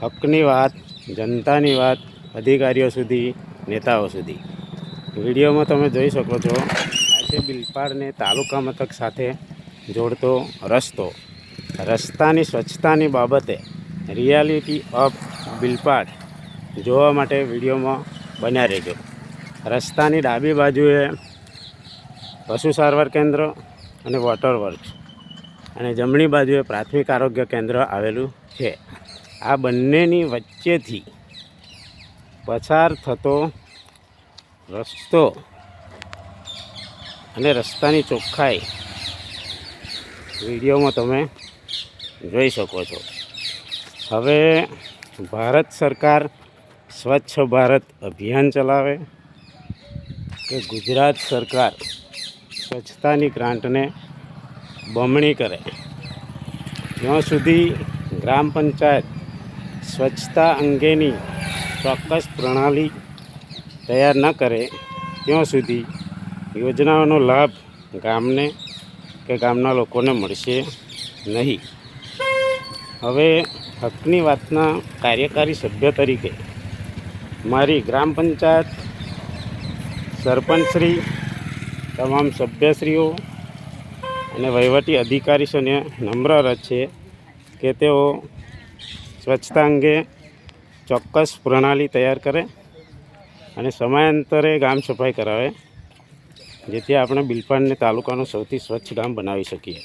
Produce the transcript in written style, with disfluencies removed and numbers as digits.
હકની વાત, જનતાની વાત અધિકારીઓ સુધી, નેતાઓ સુધી. વિડીયોમાં તમે જોઈ શકો છો, આજે બિલપાડને તાલુકા મથક સાથે જોડતો રસ્તાની સ્વચ્છતાની બાબતે રિયાલિટી ઓફ બિલપાડ જોવા માટે વિડીયોમાં બન્યા રહેજો. રસ્તાની ડાબી બાજુએ પશુ સારવાર કેન્દ્ર અને વોટર વર્ક્સ અને જમણી બાજુએ પ્રાથમિક આરોગ્ય કેન્દ્ર આવેલું છે. આ બંનેની વચ્ચેથી પસાર થતો રસ્તો અને રસ્તાની ચોખ્ખાઈ વિડીયોમાં તમે જોઈ શકો છો. હવે ભારત સરકાર સ્વચ્છ ભારત અભિયાન ચલાવે કે ગુજરાત સરકાર સ્વચ્છતાની ગ્રાન્ટને બમણી કરે, જ્યાં સુધી ગ્રામ પંચાયત સ્વચ્છતા અંગેની ચોક્કસ પ્રણાલી તૈયાર ન કરે ત્યાં સુધી યોજનાઓનો લાભ ગામને કે ગામના લોકોને મળશે નહીં. હવે હકની વાતના કાર્યકારી સભ્ય તરીકે મારી ગ્રામ પંચાયત સરપંચશ્રી, તમામ સભ્યશ્રીઓ અને વહીવટી અધિકારીઓને નમ્ર અરજ છે કે તેઓ સ્વચ્છતા અંગે ચોક્કસ પ્રણાલી તૈયાર કરે અને સમયાંતરે ગામ સફાઈ કરાવે, જેથી આપણે બિલપાડને તાલુકાનું સૌથી સ્વચ્છ ગામ બનાવી શકીએ.